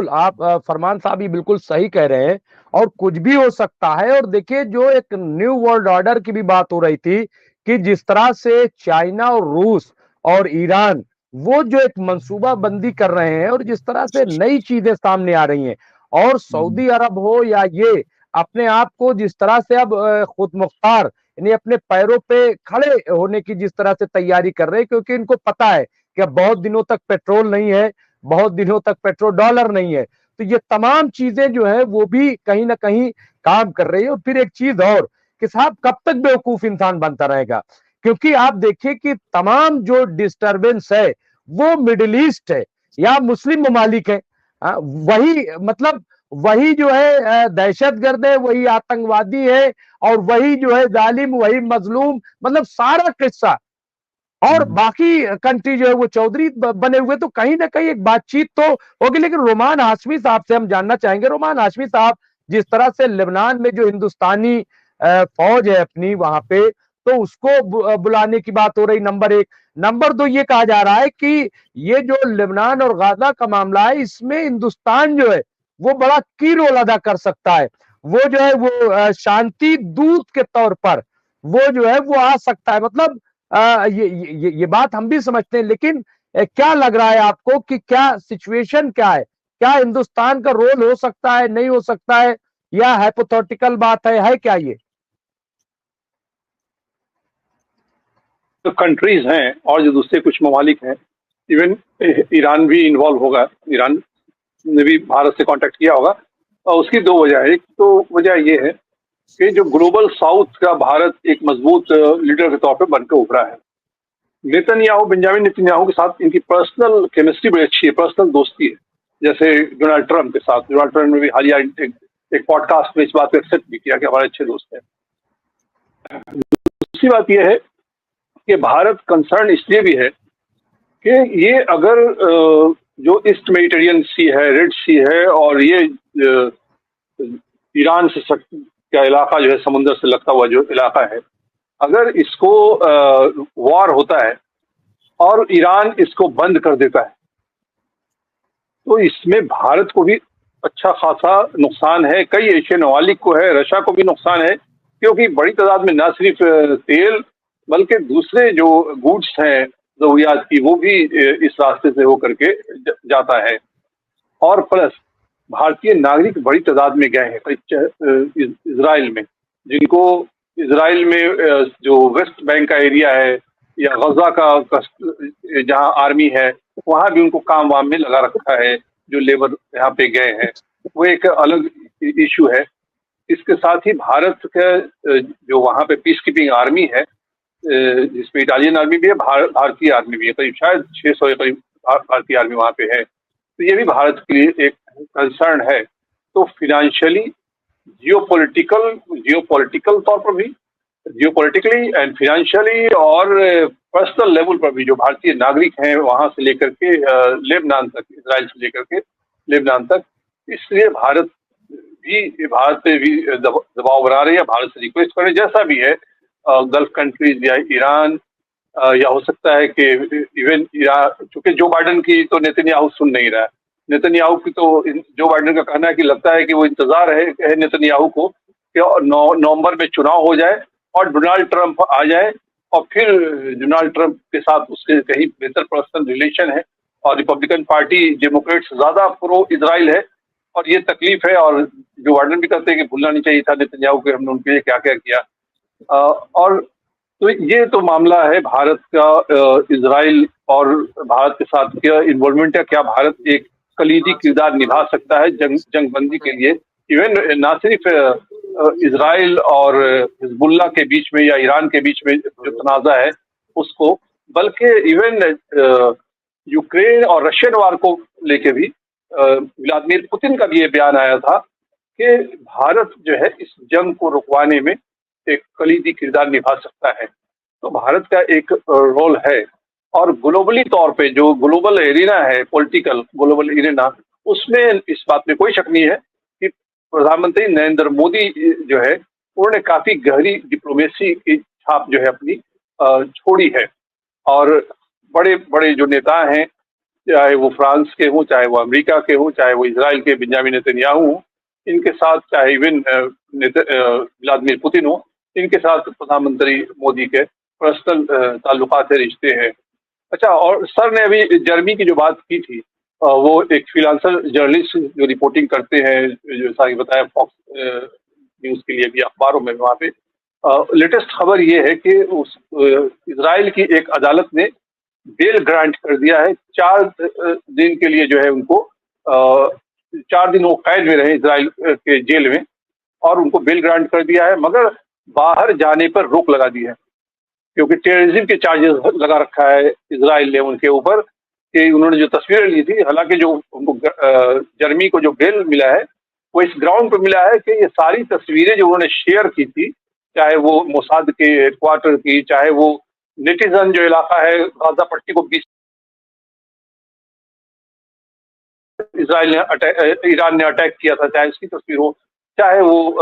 बिल्कुल आप फरमान साहब ये बिल्कुल सही कह रहे हैं और कुछ भी हो सकता है। और देखिए जो एक न्यू वर्ल्ड ऑर्डर की भी बात हो रही थी कि जिस तरह से चाइना और रूस और ईरान वो जो एक मंसूबा बंदी कर रहे हैं और जिस तरह से नई चीजें सामने आ रही हैं और सऊदी अरब हो या ये अपने आप को जिस तरह से अब खुद मुख्तार यानी अपने पैरों पे खड़े होने की जिस तरह से तैयारी कर रहे हैं, क्योंकि इनको पता है कि अब बहुत दिनों तक पेट्रोल नहीं है, बहुत दिनों तक पेट्रोल डॉलर नहीं है। तो ये तमाम चीजें जो है वो भी कहीं ना कहीं काम कर रही है। और फिर एक चीज और कि साहब कब तक बेवकूफ इंसान बनता रहेगा, क्योंकि आप देखिए कि तमाम जो डिस्टरबेंस है वो मिडिल ईस्ट है या मुस्लिम ममालिक है। वही मतलब वही जो है दहशतगर्द है, वही आतंकवादी है और वही जो है जालिम, वही मजलूम, मतलब सारा किस्सा। और बाकी कंट्री जो है वो चौधरी बने हुए। तो कहीं ना कहीं एक बातचीत तो होगी। लेकिन रोमान हाशमी साहब से हम जानना चाहेंगे, रोमान हाशमी साहब जिस तरह से लेबनान में जो हिंदुस्तानी फौज है अपनी वहां पे, तो उसको बुलाने की बात हो रही, नंबर एक। नंबर दो, ये कहा जा रहा है कि ये जो लेबनान और गाजा का मामला है इसमें हिंदुस्तान जो है वो बड़ा की रोल अदा कर सकता है। वो जो है वो शांति दूत के तौर पर वो जो है वो आ सकता है। मतलब ये बात हम भी समझते हैं, लेकिन क्या लग रहा है आपको कि क्या सिचुएशन क्या है? क्या हिंदुस्तान का रोल हो सकता है, नहीं हो सकता है, या हाइपोथेटिकल बात है क्या ये? तो कंट्रीज हैं और जो दूसरे कुछ ममालिक हैं, इवन ईरान भी इन्वॉल्व होगा। ईरान ने भी भारत से कांटेक्ट किया होगा और उसकी दो वजह है। एक तो वजह ये है कि जो ग्लोबल साउथ का भारत एक मजबूत लीडर के तौर पे बनकर उभरा है। नेतन्याहू, बेंजामिन नेतन्याहू के साथ इनकी पर्सनल केमिस्ट्री बड़ी अच्छी है, पर्सनल दोस्ती है। जैसे डोनाल्ड ट्रंप के साथ, डोनाल्ड ट्रंप ने भी हालिया एक पॉडकास्ट में इस बात को एक्सेप्ट भी किया कि हमारे अच्छे दोस्त हैं। दूसरी बात यह है कि भारत कंसर्न इसलिए भी है कि ये अगर जो ईस्ट मेडिटेरियन सी है, रेड सी है, और ये ईरान से का इलाका जो है, समुद्र से लगता हुआ जो इलाका है, अगर इसको वॉर होता है और ईरान इसको बंद कर देता है तो इसमें भारत को भी अच्छा खासा नुकसान है। कई एशियन ममालिक को है, रशिया को भी नुकसान है, क्योंकि बड़ी तादाद में न सिर्फ तेल बल्कि दूसरे जो गुड्स हैं ज़रूरियात की वो भी इस रास्ते से होकर के जाता है। और प्लस भारतीय नागरिक बड़ी तादाद में गए हैं इजराइल में, जिनको इजराइल में जो वेस्ट बैंक का एरिया है या गजा का जहां आर्मी है वहां भी उनको काम वाम में लगा रखा है। जो लेबर यहाँ पे गए हैं वो एक अलग इशू है। इसके साथ ही भारत का जो वहां पे पीस कीपिंग आर्मी है, जिसमें इटालियन आर्मी भी है, भारतीय आर्मी भी है, करीब शायद 600 करीब भारतीय आर्मी वहां पे है। तो ये भी भारत के लिए एक कंसर्न है। तो फिनेंशियली, जियोपॉलिटिकल तौर पर भी, जियोपॉलिटिकली एंड फिनेंशियली और पर्सनल लेवल पर भी जो भारतीय नागरिक हैं वहां से लेकर के लेबनान तक, इजराइल से लेकर के लेबनान तक, इसलिए भारत पे भी दबाव बना रही है, भारत से रिक्वेस्ट कर रहे जैसा भी है। गल्फ कंट्रीज या ईरान या हो सकता है कि इवन ईरान, चूंकि जो बाइडन की तो नेतन्याहू सुन नहीं रहा है। नेतन्याहू की तो जो बाइडन का कहना है कि लगता है कि वो इंतजार है नेतन्याहू को कि नवंबर में चुनाव हो जाए और डोनाल्ड ट्रंप आ जाए और फिर डोनाल्ड ट्रंप के साथ उसके कहीं बेहतर पर्सनल रिलेशन है। और रिपब्लिकन पार्टी डेमोक्रेट्स ज्यादा प्रो इजराइल है और ये तकलीफ है। और जो बाइडन भी कहते हैं कि भूलना नहीं चाहिए था नेतन्याहू के हमने उनके लिए क्या क्या किया। और तो ये तो मामला है भारत का इजराइल और भारत के साथ क्या इन्वॉल्वमेंट है, क्या भारत एक कलीदी किरदार निभा सकता है जंगबंदी के लिए। इवन ना सिर्फ इजराइल और हिजबुल्लाह के बीच में या ईरान के बीच में जो तनाजा है उसको, बल्कि इवन यूक्रेन और रशियन वार को लेके भी व्लादिमीर पुतिन का भी ये बयान आया था कि भारत जो है इस जंग को रुकवाने में एक कलीदी किरदार निभा सकता है। तो भारत का एक रोल है। और ग्लोबली तौर पे जो ग्लोबल एरिना है, पॉलिटिकल ग्लोबल एरिना, उसमें इस बात में कोई शक नहीं है कि प्रधानमंत्री नरेंद्र मोदी जो है उन्होंने काफी गहरी डिप्लोमेसी की छाप जो है अपनी छोड़ी है। और बड़े बड़े जो नेता हैं चाहे वो फ्रांस के हों, चाहे वो अमेरिका के हों, चाहे वो इजराइल के बेंजामिन नेतन्याहू हों, इनके साथ, चाहे इवन व्लादिमीर पुतिन हो, इनके साथ प्रधानमंत्री मोदी के पर्सनल ताल्लुकात है, रिश्ते हैं। अच्छा, और सर ने अभी जर्मनी की जो बात की थी, वो एक फ्रीलांसर जर्नलिस्ट जो रिपोर्टिंग करते हैं, जो सारी बताया फॉक्स न्यूज के लिए भी, अखबारों में वहाँ पे लेटेस्ट खबर ये है कि उस इजराइल की एक अदालत ने बेल ग्रांट कर दिया है। 4 दिन के लिए जो है उनको 4 दिन वो कैद में रहे इजराइल के जेल में, और उनको बेल ग्रांट कर दिया है, मगर बाहर जाने पर रोक लगा दी है, क्योंकि टेररिज्म के चार्जेस लगा रखा है इजराइल ने उनके ऊपर, कि उन्होंने जो तस्वीरें ली थी। हालांकि जो उनको जर्मनी को जो बेल मिला है वो इस ग्राउंड पर मिला है कि ये सारी तस्वीरें जो उन्होंने शेयर की थी, चाहे वो मोसाद के हेडक्वार्टर की, चाहे वो नेटिजन जो इलाका है गाजा पट्टी को बीच इसराइल ने ईरान ने अटैक किया था, चाहे उसकी तस्वीर हो, चाहे वो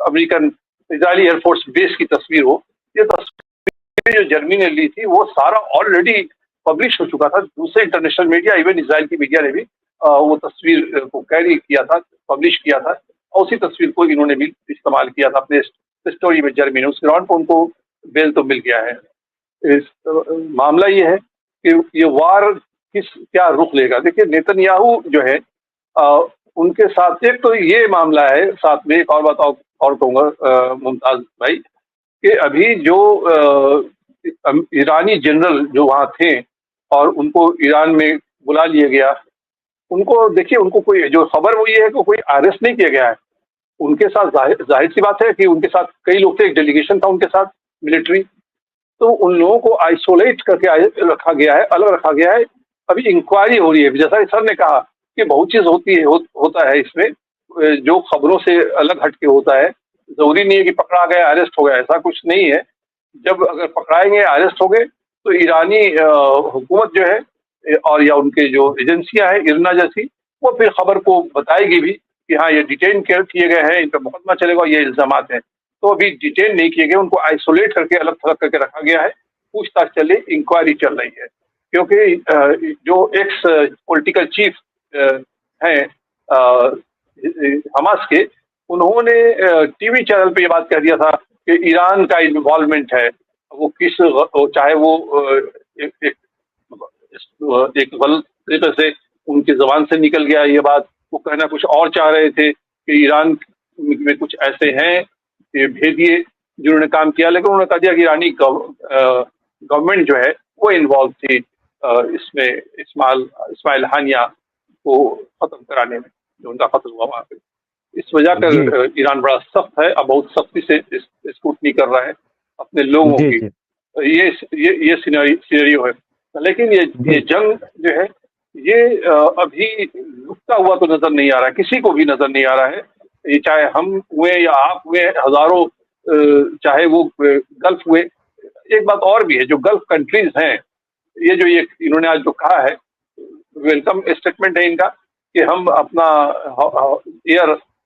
अमेरिकन इजरायली एयरफोर्स बेस की तस्वीर हो, ये तस्वीर जो जर्मनी ने ली थी वो सारा ऑलरेडी पब्लिश हो चुका था। दूसरे इंटरनेशनल मीडिया, इवन इजराइल की मीडिया ने भी वो तस्वीर को कैरी किया था, पब्लिश किया था, और उसी तस्वीर को इन्होंने भी इस्तेमाल किया था अपने स्टोरी में। जर्मनी ने उस ग्राउंड पर उनको बेल तो मिल गया है। इस मामला ये है कि ये वार क्या रुख लेगा। देखिए, नेतन्याहू जो है उनके साथ एक तो ये मामला है, साथ में एक और बात और कहूँगा मुमताज भाई, कि अभी जो ईरानी जनरल जो वहाँ थे और उनको ईरान में बुला लिया गया, उनको देखिए, उनको कोई जो खबर वो ये है कि कोई अरेस्ट नहीं किया गया है। उनके साथ जाहिर सी बात है कि उनके साथ कई लोग थे, एक डेलीगेशन था उनके साथ मिलिट्री, तो उन लोगों को आइसोलेट करके रखा गया है, अलग रखा गया है। अभी इंक्वायरी हो रही है। जैसा कि सर ने कहा कि बहुत चीज होती है, होता है इसमें, जो खबरों से अलग हटके होता है। जरूरी नहीं है कि पकड़ा गया अरेस्ट हो गया, ऐसा कुछ नहीं है। जब अगर पकड़ाएंगे, अरेस्ट हो गए, तो ईरानी हुकूमत जो है और या उनके जो एजेंसियां हैं इरना जैसी, वो फिर खबर को बताएगी भी कि हाँ, ये डिटेन किए गए हैं, इन पर मुकदमा चलेगा, ये इल्जाम हैं। तो अभी डिटेन नहीं किए गए, उनको आइसोलेट करके अलग थलग करके रखा गया है, पूछताछ चल रही, इंक्वायरी चल रही है। क्योंकि जो एक्स पॉलिटिकल चीफ हैं हमास के, उन्होंने टीवी चैनल पे ये बात कह दिया था कि ईरान का इन्वॉल्वमेंट है। वो चाहे वो एक गलत तरीके से उनकी जबान से निकल गया ये बात, वो कहना कुछ और चाह रहे थे कि ईरान में कुछ ऐसे हैं भेदिए जिन्होंने काम किया, लेकिन उन्होंने कह दिया कि ईरानी गवर्नमेंट जो है वो इन्वॉल्व थी इसमें इस्माइल हानिया को खत्म कराने में, जो उनका कत्ल हुआ वहां पे। इस वजह कर ईरान बड़ा सख्त है, अब बहुत सख्ती से स्क्रूटनी कर रहा है अपने लोगों की। ये सिनेरियो है। लेकिन ये जंग जो है ये अभी रुकता हुआ तो नजर नहीं आ रहा है, किसी को भी नजर नहीं आ रहा है। ये चाहे हम हुए या आप हुए, हजारों, चाहे वो गल्फ हुए। एक बात और भी है, जो गल्फ कंट्रीज हैं, ये जो ये इन्होंने आज जो कहा है, वेलकम स्टेटमेंट है इनका, कि हम अपना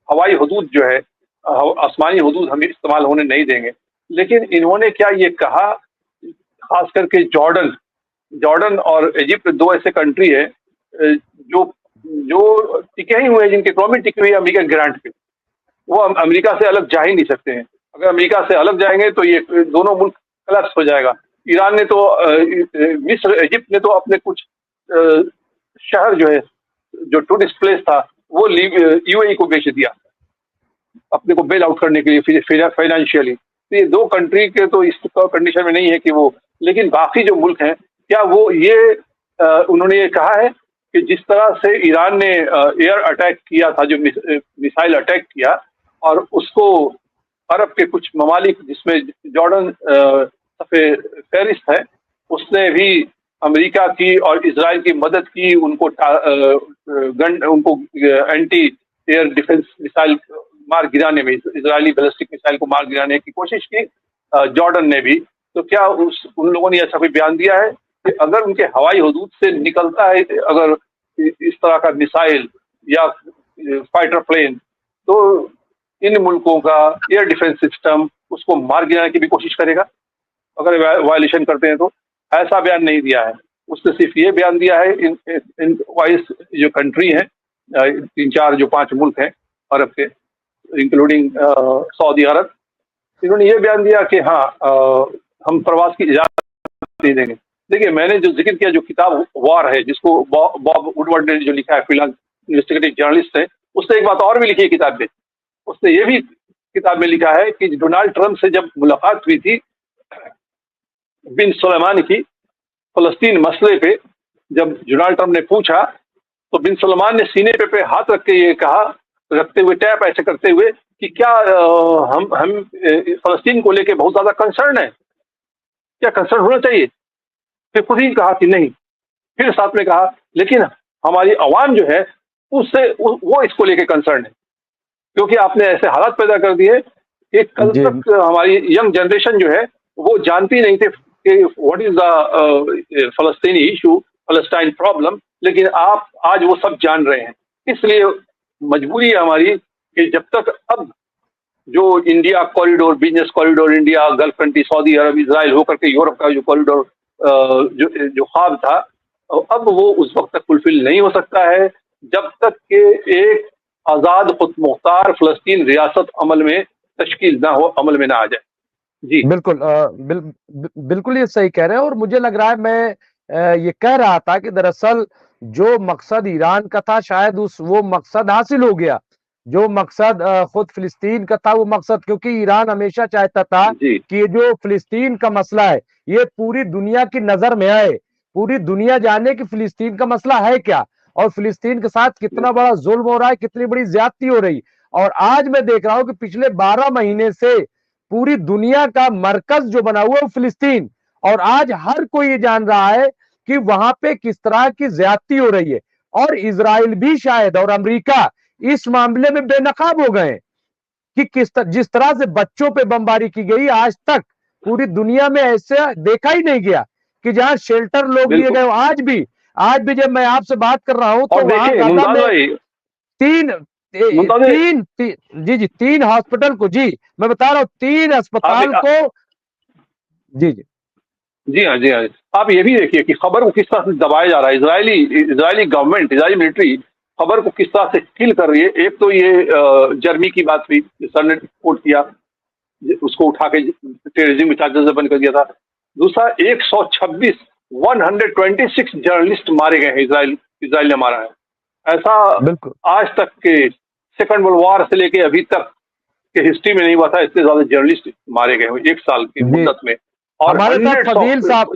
हवाई हदूद जो है, आसमानी हदूद हम इस्तेमाल होने नहीं देंगे। लेकिन इन्होंने क्या ये कहा, खास करके जॉर्डन और इजिप्ट दो ऐसे कंट्री है जो टिके ही हुए हैं, जिनकी इकोनॉमी टिकी हुई है अमेरिकन ग्रांट पे। वो अमेरिका से अलग जा ही नहीं सकते हैं। अगर अमेरिका से अलग जाएंगे तो ये दोनों मुल्क कलैप्स हो जाएगा। ईरान ने तो मिस्र, इजिप्ट ने तो अपने कुछ शहर जो है, जो टूरिस्ट प्लेस था, वो यूएई को बेच दिया अपने को बेल आउट करने के लिए फाइनेंशियली। तो ये दो कंट्री के तो इस कंडीशन में नहीं है कि वो, लेकिन बाकी जो मुल्क हैं, क्या वो ये उन्होंने ये कहा है कि जिस तरह से ईरान ने एयर अटैक किया था, जो मिसाइल अटैक किया, और उसको अरब के कुछ ममालिक जिसमें जॉर्डन फेरिस्त है, उसने भी अमेरिका की और इजराइल की मदद की, उनको एंटी एयर डिफेंस मिसाइल मार गिराने में, इजरायली बैलिस्टिक मिसाइल को मार गिराने की कोशिश की जॉर्डन ने भी। तो क्या उन लोगों ने ऐसा कोई बयान दिया है कि अगर उनके हवाई हदूद से निकलता है अगर इस तरह का मिसाइल या फाइटर प्लेन, तो इन मुल्कों का एयर डिफेंस सिस्टम उसको मार गिराने की भी कोशिश करेगा अगर वायलेशन करते हैं? तो ऐसा बयान नहीं दिया है। उसने सिर्फ ये बयान दिया है, इन वाइस जो कंट्री हैं, 3-4 जो 5 मुल्क हैं अरब के, इंक्लूडिंग सऊदी अरब, इन्होंने ये बयान दिया कि हाँ हम प्रवास की इजाजत नहीं देंगे। देखिए, मैंने जो जिक्र किया, जो किताब वॉर है, जिसको बॉब वुडवर्ड ने जो लिखा है, फ्रीलांस इन्वेस्टिगेटिव जर्नलिस्ट है, उसने एक बात और भी लिखी है किताब में। उसने ये भी किताब में लिखा है कि डोनाल्ड ट्रंप से जब मुलाकात हुई थी बिन सलमान की, फलस्तीन मसले पे जब डोनाल्ड ट्रंप ने पूछा, तो बिन सलमान ने सीने पे हाथ रख के ये कहा, रखते हुए, टैप ऐसे करते हुए, कि क्या हम फलस्तीन को लेके बहुत ज्यादा कंसर्न है, क्या कंसर्न होना चाहिए? फिर खुद ही कहा कि नहीं। फिर साथ में कहा, लेकिन हमारी आवाम जो है उससे वो इसको लेके कंसर्न है, क्योंकि आपने ऐसे हालात पैदा कर दिए कि कल तक हमारी यंग जनरेशन जो है वो जानती नहीं थे कि व्हाट इज द फलस्तीनी इशू, फलस्तीन प्रॉब्लम, लेकिन आप आज वो सब जान रहे हैं। इसलिए मजबूरी है हमारी कि जब तक अब जो India corridor, business corridor, India gulf country, सऊदी अरब, इजराइल होकर के यूरोप का जो कॉरिडोर जो ख्वाब था, अब वो उस वक्त तक फुलफिल नहीं हो सकता है जब तक कि एक आजाद खुद मुख्तार फलस्तीन रियासत अमल में तश्कील ना हो, अमल में ना आ जाए। जी बिल्कुल, बिल्कुल ये सही कह रहे हैं। और मुझे लग रहा है, मैं ये कह रहा था कि दरअसल जो मकसद ईरान का था, शायद वो मकसद हासिल हो गया। जो मकसद खुद फिलिस्तीन का था, वो मकसद, क्योंकि ईरान हमेशा चाहता था कि ये जो फिलिस्तीन का मसला है ये पूरी दुनिया की नजर में आए, पूरी दुनिया जाने कि फिलिस्तीन का मसला है क्या, और फिलिस्तीन के साथ कितना बड़ा जुल्म हो रहा है, कितनी बड़ी ज्यादती हो रही। और आज मैं देख रहा हूं कि पिछले 12 महीने से पूरी दुनिया का मरकज जो बना हुआ है वो फिलिस्तीन, और आज हर कोई ये जान रहा है कि वहां पे किस तरह की ज्यादती हो रही है। और इजराइल भी शायद, और अमेरिका इस मामले में बेनकाब हो गए कि जिस तरह से बच्चों पे बमबारी की गई, आज तक पूरी दुनिया में ऐसा देखा ही नहीं गया कि जहां शेल्टर लोग लिए गए। आज भी जब मैं आपसे बात कर रहा हूं तो वहां गाजा में तीन हॉस्पिटल को, जी मैं बता रहा हूँ, 3 अस्पताल को, जी जी जी हाँ, जी हाँ। आप ये भी देखिए कि खबर को किस तरह से दबाया जा रहा है। इजरायली गवर्नमेंट, इजरायली मिलिट्री खबर को किस तरह से किल कर रही है। एक तो ये जर्मी की बात हुई, सर ने रिपोर्ट किया, उसको उठा के टेररिज्म चार्जेस से बंद कर दिया था। दूसरा 126 जर्नलिस्ट मारे गए हैं, इजराइल ने मारा है। ऐसा आज तक के सेकंड वर्ल्ड वॉर से लेके अभी तक के हिस्ट्री में नहीं हुआ था, इतने ज्यादा जर्नलिस्ट मारे गए हैं 1 साल की मुद्दत में। और हमारे साथ फजील साहब